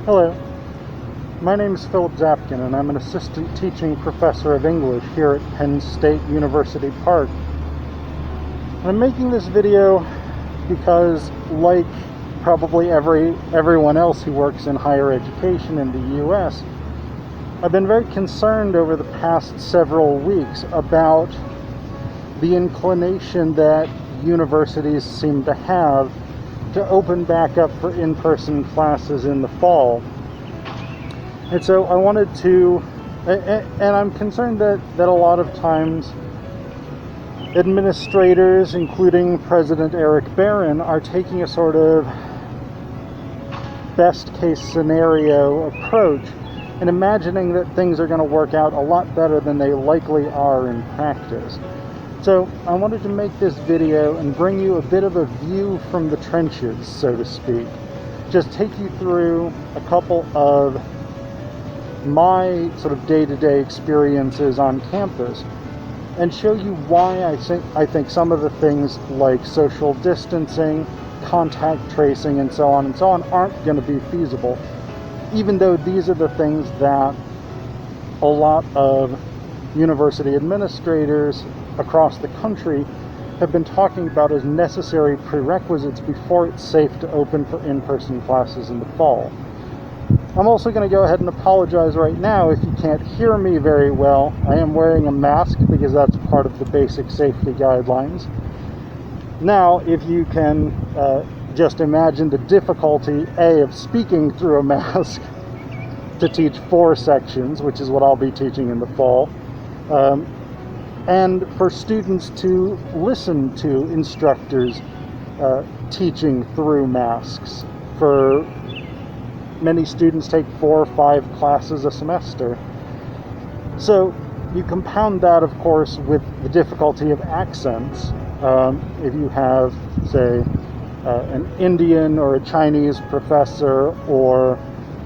Hello, my name is Philip Zapkin, and I'm an assistant teaching professor of English here at Penn State University Park. I'm making this video because, like probably everyone else who works in higher education in the US, I've been very concerned over the past several weeks about the inclination that universities seem to have to open back up for in-person classes in the fall. And so I wanted to, and I'm concerned that a lot of times administrators, including President Eric Barron, are taking a sort of best case scenario approach and imagining that things are going to work out a lot better than they likely are in practice. So I wanted to make this video and bring you a bit of a view from the trenches, so to speak. Just take you through a couple of my sort of day-to-day experiences on campus and show you why I think some of the things like social distancing, contact tracing, and so on aren't going to be feasible, even though these are the things that a lot of university administrators across the country have been talking about as necessary prerequisites before it's safe to open for in-person classes in the fall. I'm also going to go ahead and apologize right now if you can't hear me very well. I am wearing a mask because that's part of the basic safety guidelines. Now, if you can just imagine the difficulty, of speaking through a mask to teach 4 sections, which is what I'll be teaching in the fall, and for students to listen to instructors teaching through masks. For many students take 4 or 5 classes a semester. So you compound that, of course, with the difficulty of accents. If you have, say, an Indian or a Chinese professor, or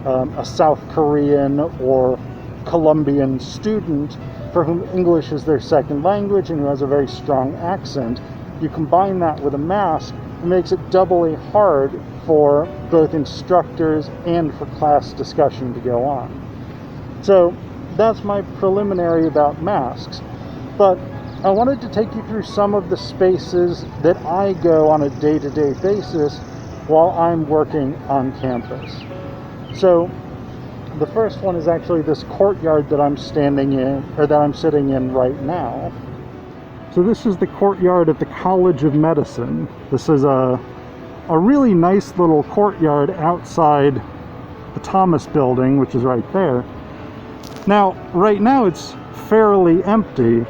a South Korean or Colombian student for whom English is their second language and who has a very strong accent, you combine that with a mask, it makes it doubly hard for both instructors and for class discussion to go on. So that's my preliminary about masks. But I wanted to take you through some of the spaces that I go on a day-to-day basis while I'm working on campus. So the first one is actually this courtyard that I'm standing in, or that I'm sitting in right now. So this is the courtyard at the College of Medicine. This is a really nice little courtyard outside the Thomas Building, which is right there. Now, right now it's fairly empty,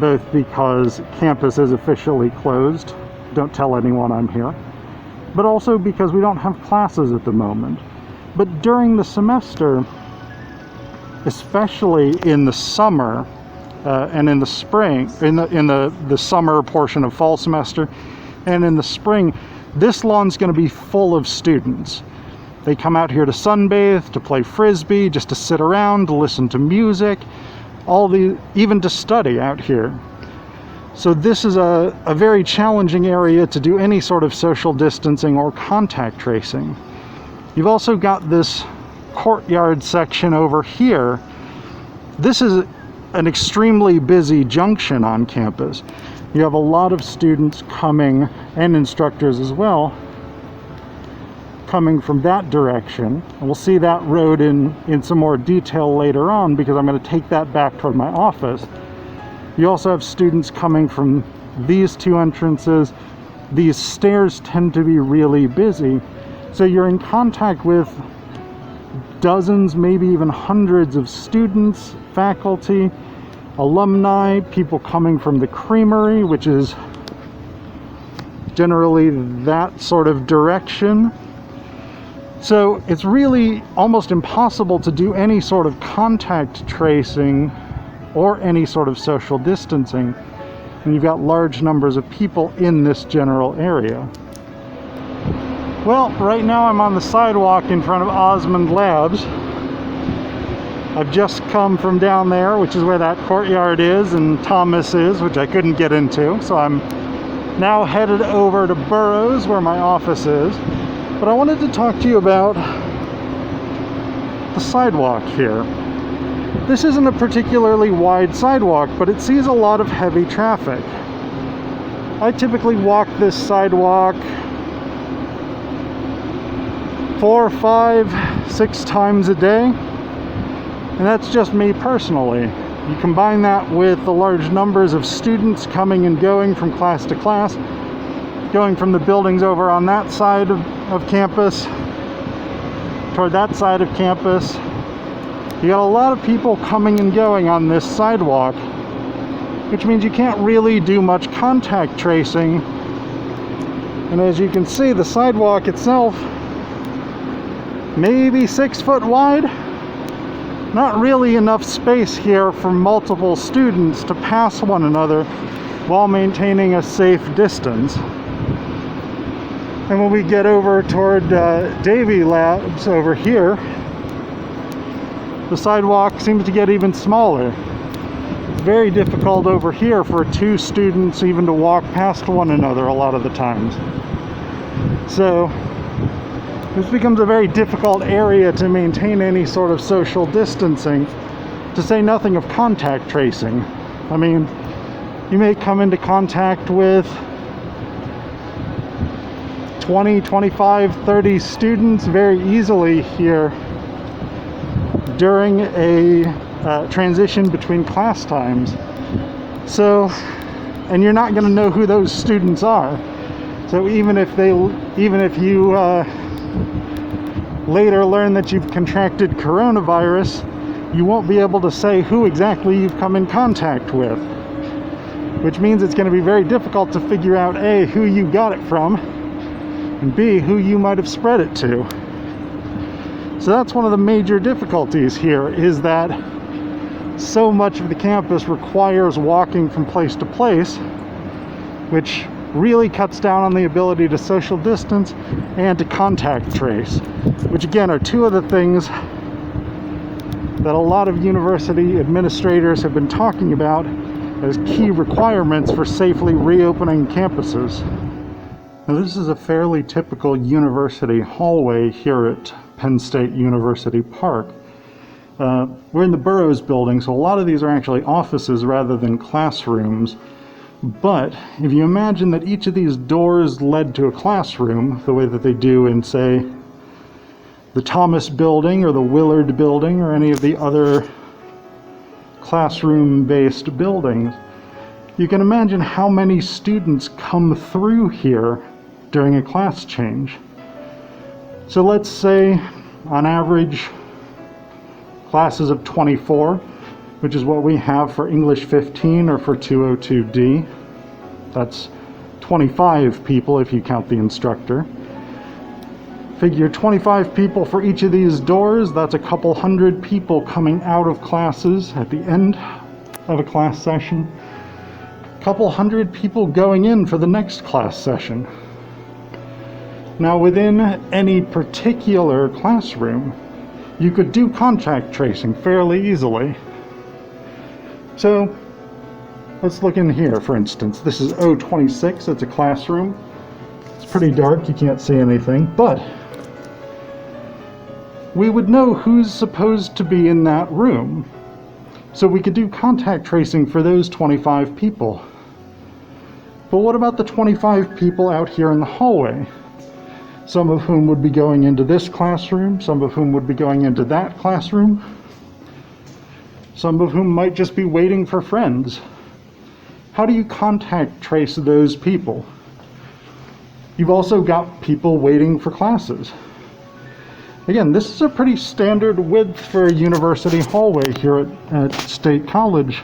both because campus is officially closed, don't tell anyone I'm here, but also because we don't have classes at the moment. But during the semester, especially in the summer and in the spring, in the summer portion of fall semester, and in the spring, this lawn's going to be full of students. They come out here to sunbathe, to play frisbee, just to sit around, to listen to music, even to study out here. So this is a very challenging area to do any sort of social distancing or contact tracing. You've also got this courtyard section over here. This is an extremely busy junction on campus. You have a lot of students coming, and instructors as well, coming from that direction. And we'll see that road in some more detail later on, because I'm going to take that back toward my office. You also have students coming from these 2 entrances. These stairs tend to be really busy. So you're in contact with dozens, maybe even hundreds of students, faculty, alumni, people coming from the creamery, which is generally that sort of direction. So it's really almost impossible to do any sort of contact tracing or any sort of social distancing, and you've got large numbers of people in this general area. Well, right now I'm on the sidewalk in front of Osmond Labs. I've just come from down there, which is where that courtyard is, and Thomas is, which I couldn't get into. So I'm now headed over to Burroughs, where my office is. But I wanted to talk to you about the sidewalk here. This isn't a particularly wide sidewalk, but it sees a lot of heavy traffic. I typically walk this sidewalk 4, 5, 6 times a day, and that's just me personally. You combine that with the large numbers of students coming and going from class to class, going from the buildings over on that side of campus toward that side of campus. You got a lot of people coming and going on this sidewalk, which means you can't really do much contact tracing. And as you can see, the sidewalk itself, maybe 6 foot wide. Not really enough space here for multiple students to pass one another while maintaining a safe distance. And when we get over toward Davy Labs over here, the sidewalk seems to get even smaller. It's very difficult over here for 2 students even to walk past one another a lot of the times. So this becomes a very difficult area to maintain any sort of social distancing, to say nothing of contact tracing. I mean, you may come into contact with 20, 25, 30 students very easily here during a transition between class times. So, and you're not going to know who those students are. So even if you later learn that you've contracted coronavirus, you won't be able to say who exactly you've come in contact with, which means it's going to be very difficult to figure out A, who you got it from, and B, who you might have spread it to. So that's one of the major difficulties here, is that so much of the campus requires walking from place to place, which really cuts down on the ability to social distance and to contact trace, which again are 2 of the things that a lot of university administrators have been talking about as key requirements for safely reopening campuses. Now, this is a fairly typical university hallway here at Penn State University Park. We're in the Burroughs Building, so a lot of these are actually offices rather than classrooms. But if you imagine that each of these doors led to a classroom, the way that they do in, say, the Thomas Building or the Willard Building or any of the other classroom-based buildings, you can imagine how many students come through here during a class change. So let's say, on average, classes of 24, which is what we have for English 15 or for 202D. That's 25 people if you count the instructor. Figure 25 people for each of these doors. That's a couple hundred people coming out of classes at the end of a class session. A couple hundred people going in for the next class session. Now, within any particular classroom, you could do contact tracing fairly easily. So let's look in here, for instance. This is O26, it's a classroom. It's pretty dark, you can't see anything, but we would know who's supposed to be in that room. So we could do contact tracing for those 25 people. But what about the 25 people out here in the hallway? Some of whom would be going into this classroom, some of whom would be going into that classroom, some of whom might just be waiting for friends. How do you contact trace those people? You've also got people waiting for classes. Again, this is a pretty standard width for a university hallway here at State College.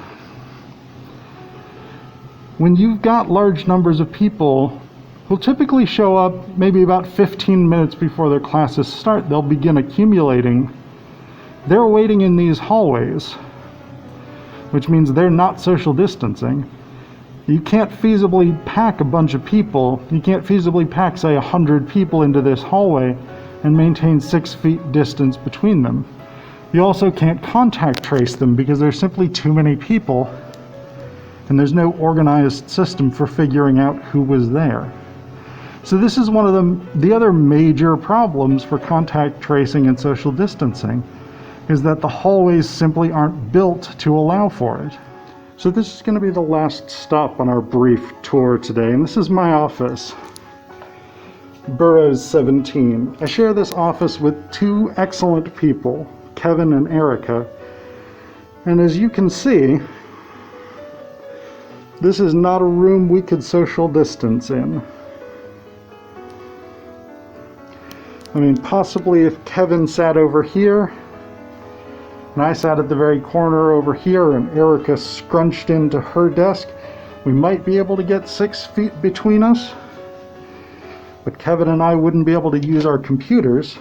When you've got large numbers of people who'll typically show up maybe about 15 minutes before their classes start, they'll begin accumulating. They're waiting in these hallways, which means they're not social distancing. You can't feasibly pack a bunch of people. You can't feasibly pack, say, 100 people into this hallway and maintain 6 feet distance between them. You also can't contact trace them because there's simply too many people, and there's no organized system for figuring out who was there. So this is one of the other major problems for contact tracing and social distancing, is that the hallways simply aren't built to allow for it. So this is going to be the last stop on our brief tour today, and this is my office. Burroughs 17. I share this office with two excellent people, Kevin and Erica, and as you can see, this is not a room we could social distance in. I mean, possibly if Kevin sat over here, and I sat at the very corner over here, and Erica scrunched into her desk, we might be able to get 6 feet between us. But Kevin and I wouldn't be able to use our computers.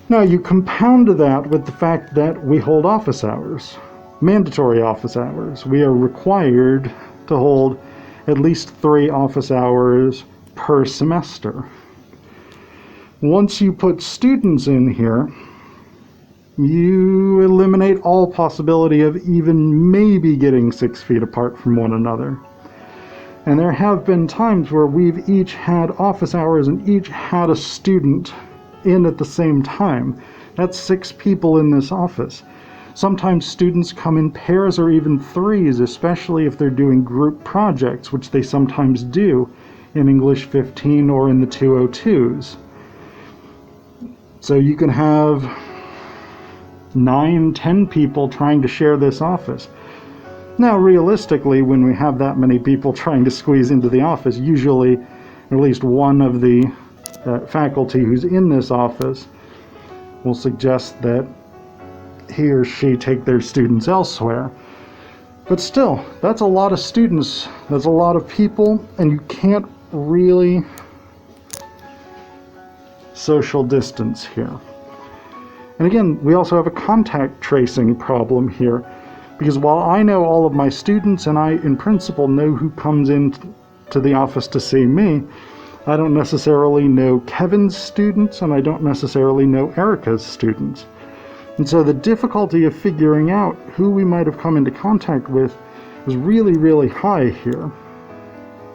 Now, you compound that with the fact that we hold office hours, mandatory office hours. We are required to hold at least 3 office hours per semester. Once you put students in here, you eliminate all possibility of even maybe getting 6 feet apart from one another. And there have been times where we've each had office hours and each had a student in at the same time. That's 6 people in this office. Sometimes students come in pairs or even threes, especially if they're doing group projects, which they sometimes do in English 15 or in the 202s. So you can have 9, 10 people trying to share this office. Now, realistically, when we have that many people trying to squeeze into the office, usually at least one of the faculty who's in this office will suggest that he or she take their students elsewhere. But still, that's a lot of students, that's a lot of people, and you can't really social distance here. And again, we also have a contact tracing problem here, because while I know all of my students and I in principle know who comes in to the office to see me, I don't necessarily know Kevin's students and I don't necessarily know Erica's students. And so the difficulty of figuring out who we might have come into contact with was really, really high here.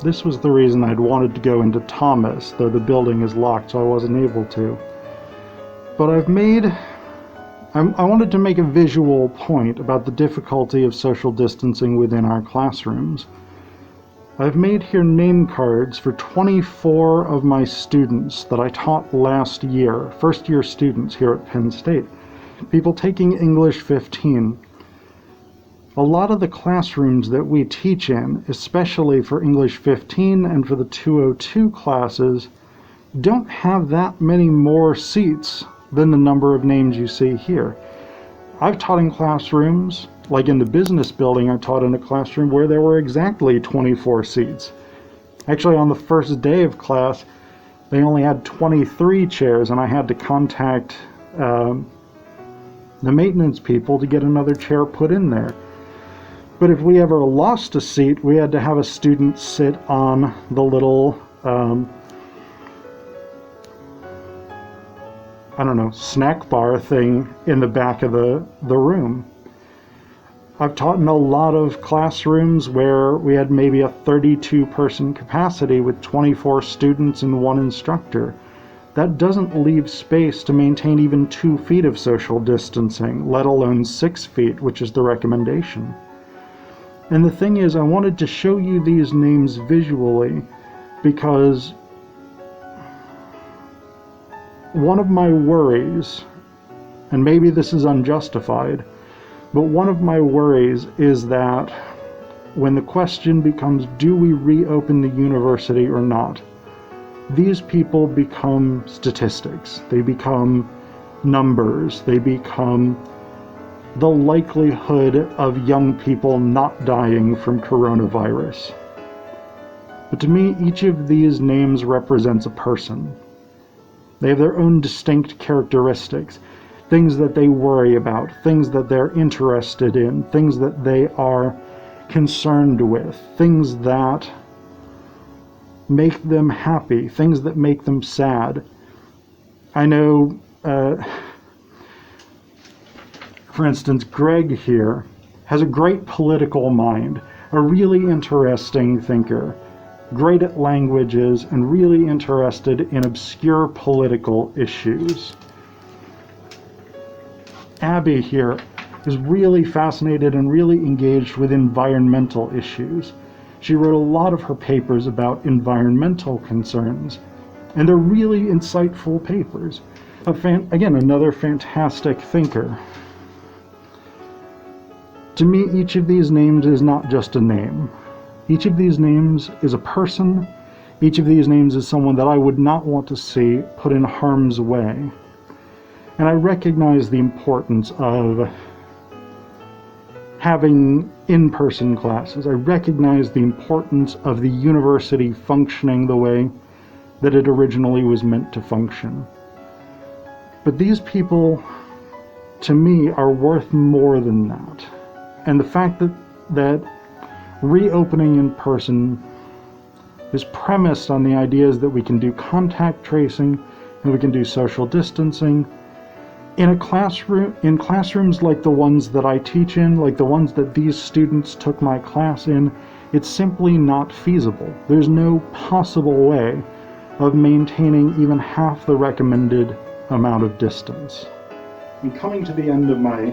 This was the reason I'd wanted to go into Thomas, though the building is locked, so I wasn't able to. But I wanted to make a visual point about the difficulty of social distancing within our classrooms. I've made here name cards for 24 of my students that I taught last year, first-year students here at Penn State, people taking English 15. A lot of the classrooms that we teach in, especially for English 15 and for the 202 classes, don't have that many more seats than the number of names you see here. I've taught in classrooms, like in the business building, I taught in a classroom where there were exactly 24 seats. Actually, on the first day of class, they only had 23 chairs, and I had to contact the maintenance people to get another chair put in there. But if we ever lost a seat, we had to have a student sit on the little snack bar thing in the back of the room. I've taught in a lot of classrooms where we had maybe a 32-person capacity with 24 students and 1 instructor. That doesn't leave space to maintain even 2 feet of social distancing, let alone 6 feet, which is the recommendation. And the thing is, I wanted to show you these names visually because one of my worries, and maybe this is unjustified, but one of my worries is that when the question becomes, do we reopen the university or not, these people become statistics. They become numbers. They become the likelihood of young people not dying from coronavirus. But to me, each of these names represents a person. They have their own distinct characteristics, things that they worry about, things that they're interested in, things that they are concerned with, things that make them happy, things that make them sad. I know, for instance, Greg here has a great political mind, a really interesting thinker, great at languages, and really interested in obscure political issues. Abby here is really fascinated and really engaged with environmental issues. She wrote a lot of her papers about environmental concerns, and they're really insightful papers. Again, another fantastic thinker. To me, each of these names is not just a name. Each of these names is a person. Each of these names is someone that I would not want to see put in harm's way. And I recognize the importance of having in-person classes. I recognize the importance of the university functioning the way that it originally was meant to function. But these people, to me, are worth more than that. And the fact that reopening in person is premised on the ideas that we can do contact tracing and we can do social distancing in a classroom, in classrooms like the ones that I teach in, like the ones that these students took my class in, it's simply not feasible. There's no possible way of maintaining even half the recommended amount of distance. I'm coming to the end of my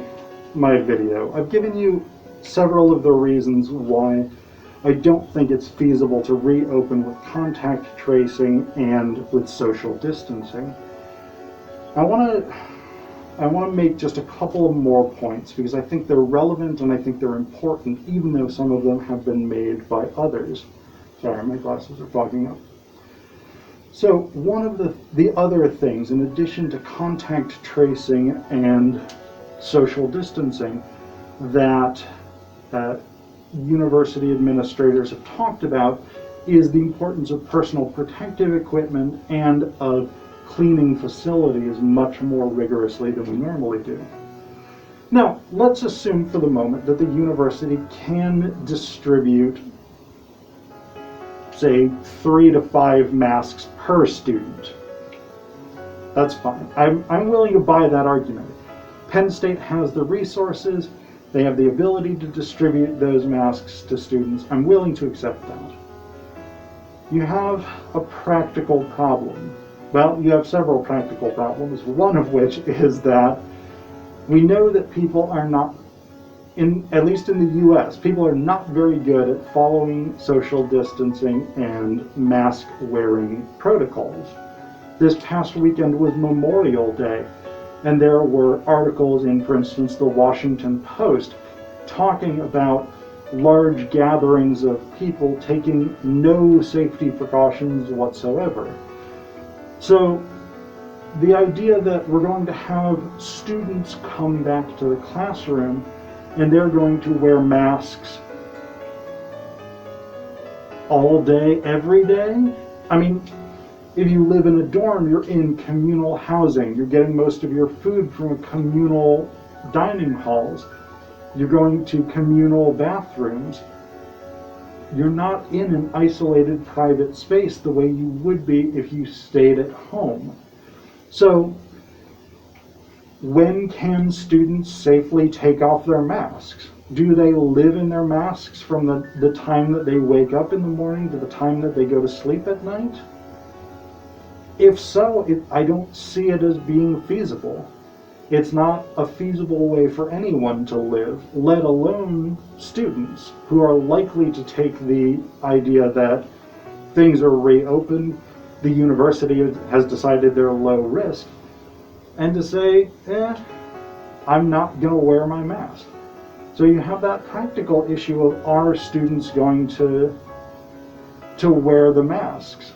video. I've given you several of the reasons why I don't think it's feasible to reopen with contact tracing and with social distancing. I want to make just a couple more points because I think they're relevant and I think they're important, even though some of them have been made by others. Sorry, my glasses are fogging up. So one of the other things, in addition to contact tracing and social distancing, that university administrators have talked about is the importance of personal protective equipment and of cleaning facilities much more rigorously than we normally do. Now, let's assume for the moment that the university can distribute, say, 3 to 5 masks per student. That's fine. I'm willing to buy that argument. Penn State has the resources. They have the ability to distribute those masks to students. I'm willing to accept that. You have a practical problem. Well, you have several practical problems, one of which is that we know that people are not, at least in the US, people are not very good at following social distancing and mask wearing protocols. This past weekend was Memorial Day, and there were articles in, for instance, the Washington Post talking about large gatherings of people taking no safety precautions whatsoever. So the idea that we're going to have students come back to the classroom and they're going to wear masks all day, every day? I mean, if you live in a dorm, you're in communal housing. You're getting most of your food from communal dining halls. You're going to communal bathrooms. You're not in an isolated private space the way you would be if you stayed at home. So, when can students safely take off their masks? Do they live in their masks from the time that they wake up in the morning to the time that they go to sleep at night? If so, I don't see it as being feasible. It's not a feasible way for anyone to live, let alone students who are likely to take the idea that things are reopened, the university has decided they're low risk, and to say, I'm not going to wear my mask. So you have that practical issue of, are students going to wear the masks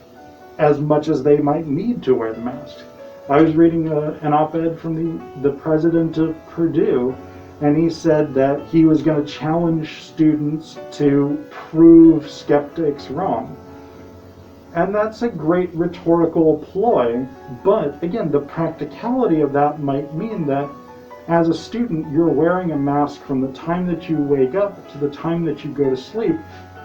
as much as they might need to wear the masks? I was reading an op-ed from the president of Purdue, and he said that he was going to challenge students to prove skeptics wrong. And that's a great rhetorical ploy, but again, the practicality of that might mean that as a student, you're wearing a mask from the time that you wake up to the time that you go to sleep,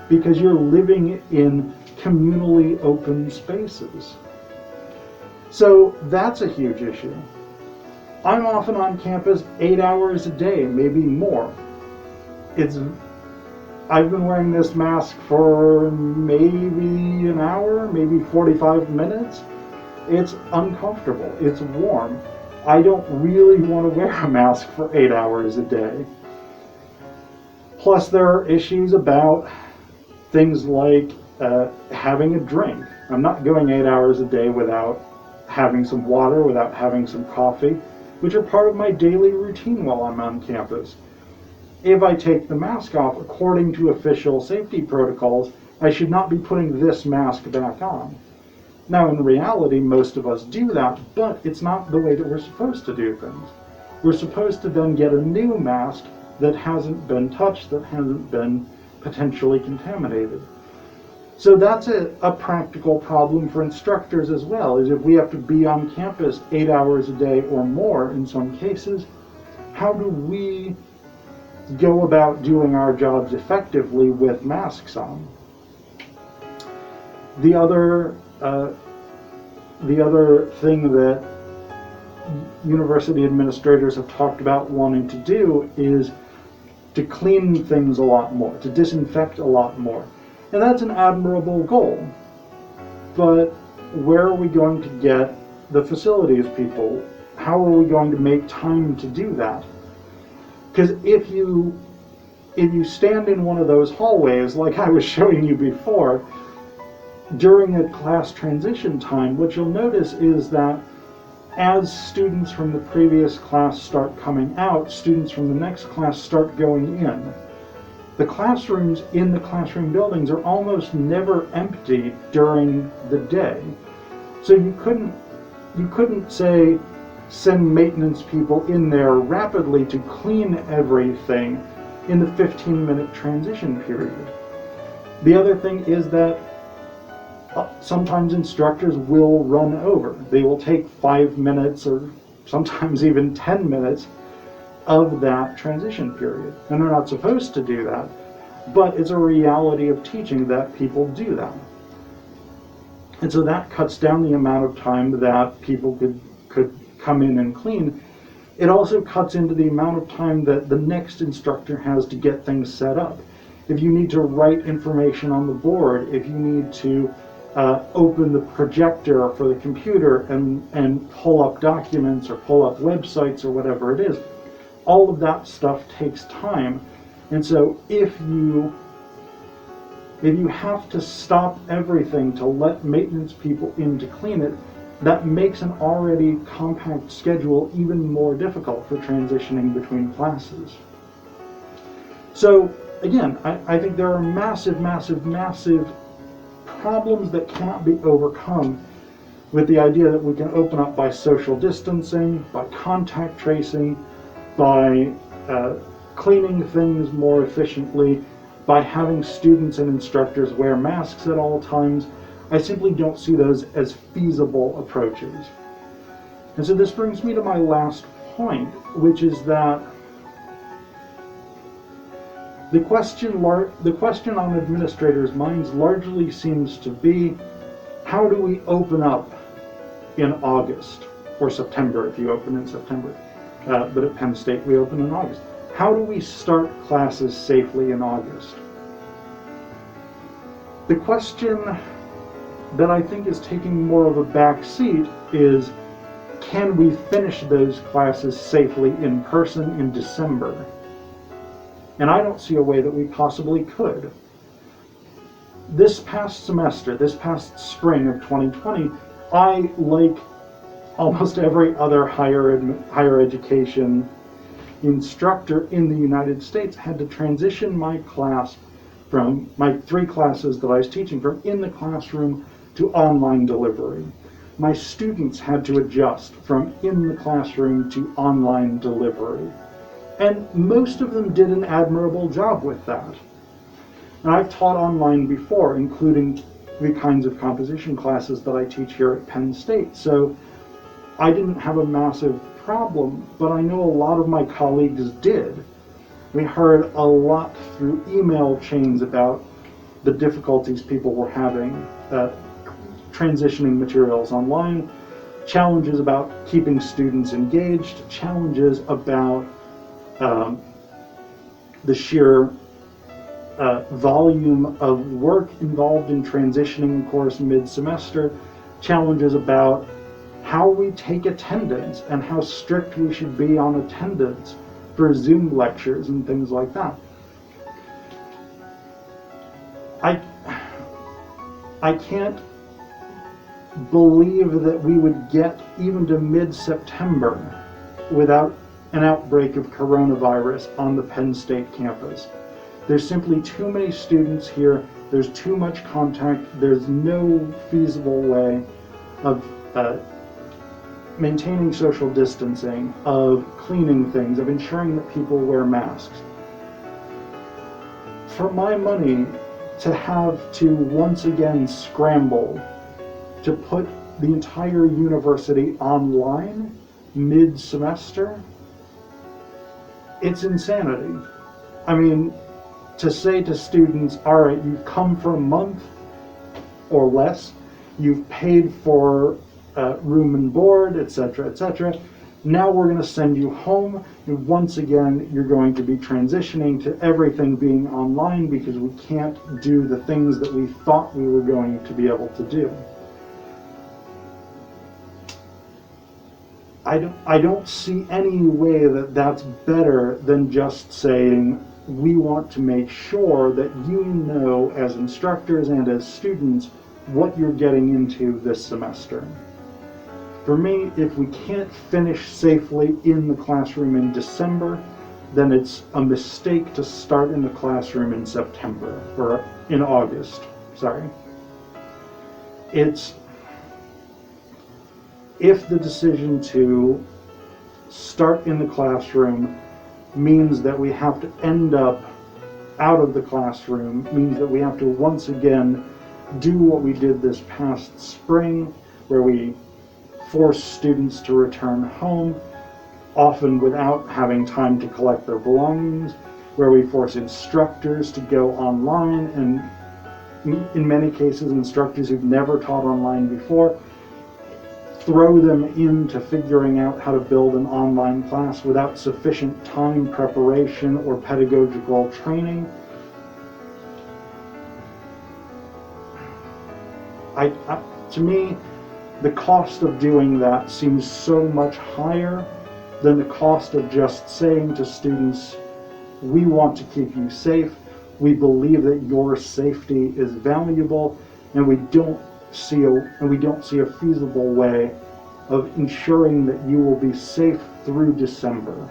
because you're living in communally open spaces. So that's a huge issue. I'm often on campus 8 hours a day, maybe more. I've been wearing this mask for maybe an hour, maybe 45 minutes. It's uncomfortable, it's warm. I don't really want to wear a mask for 8 hours a day. Plus, there are issues about things like having a drink. I'm not going 8 hours a day without having some water, without having some coffee, which are part of my daily routine while I'm on campus. If I take the mask off, according to official safety protocols, I should not be putting this mask back on. Now, in reality, most of us do that, but it's not the way that we're supposed to do things. We're supposed to then get a new mask that hasn't been touched, that hasn't been potentially contaminated. So that's a practical problem for instructors as well, is if we have to be on campus 8 hours a day or more in some cases, how do we go about doing our jobs effectively with masks on? The other thing that university administrators have talked about wanting to do is to clean things a lot more, to disinfect a lot more. And that's an admirable goal. But where are we going to get the facilities people? How are we going to make time to do that? Because if you stand in one of those hallways, like I was showing you before, during a class transition time, what you'll notice is that as students from the previous class start coming out, students from the next class start going in. The classrooms in the classroom buildings are almost never empty during the day. So you couldn't say send maintenance people in there rapidly to clean everything in the 15-minute transition period. The other thing is that sometimes instructors will run over. They will take 5 minutes or sometimes even 10 minutes of that transition period. And they're not supposed to do that, but it's a reality of teaching that people do that. And so that cuts down the amount of time that people could come in and clean. It also cuts into the amount of time that the next instructor has to get things set up. If you need to write information on the board, if you need to open the projector for the computer and pull up documents or pull up websites or whatever it is, all of that stuff takes time. And so if you have to stop everything to let maintenance people in to clean it, that makes an already compact schedule even more difficult for transitioning between classes. So again, I think there are massive, massive, massive problems that cannot be overcome with the idea that we can open up by social distancing, by contact tracing, by cleaning things more efficiently, by having students and instructors wear masks at all times. I simply don't see those as feasible approaches. And so this brings me to my last point, which is that the question on administrators' minds largely seems to be, how do we open up in August or September if you open in September? But at Penn State we open in August. How do we start classes safely in August? The question that I think is taking more of a back seat is, can we finish those classes safely in person in December? And I don't see a way that we possibly could. This past semester, this past spring of 2020, I, like almost every other higher education instructor in the United States, had to transition my class from my 3 classes that I was teaching from in the classroom to online delivery. My students had to adjust from in the classroom to online delivery. And most of them did an admirable job with that. And I've taught online before, including the kinds of composition classes that I teach here at Penn State. So I didn't have a massive problem, but I know a lot of my colleagues did. We heard a lot through email chains about the difficulties people were having transitioning materials online, challenges about keeping students engaged, challenges about the sheer volume of work involved in transitioning a course mid-semester, challenges about how we take attendance and how strict we should be on attendance for Zoom lectures and things like that. I can't believe that we would get even to mid-September without an outbreak of coronavirus on the Penn State campus. There's simply too many students here, there's too much contact, there's no feasible way of maintaining social distancing, of cleaning things, of ensuring that people wear masks. For my money, to have to once again scramble to put the entire university online mid-semester, it's insanity. I mean, to say to students, all right, you've come for a month or less, you've paid for room and board, etc., etc. Now we're going to send you home, and once again, you're going to be transitioning to everything being online because we can't do the things that we thought we were going to be able to do. I don't see any way that that's better than just saying, we want to make sure that you know as instructors and as students what you're getting into this semester. For me, if we can't finish safely in the classroom in December, then it's a mistake to start in the classroom in September, or in August, sorry. It's, if the decision to start in the classroom means that we have to end up out of the classroom, means that we have to once again do what we did this past spring, where we force students to return home, often without having time to collect their belongings, where we force instructors to go online, and in many cases instructors who've never taught online before, throw them into figuring out how to build an online class without sufficient time, preparation, or pedagogical training. To me, the cost of doing that seems so much higher than the cost of just saying to students, we want to keep you safe, we believe that your safety is valuable, and we don't see a feasible way of ensuring that you will be safe through December.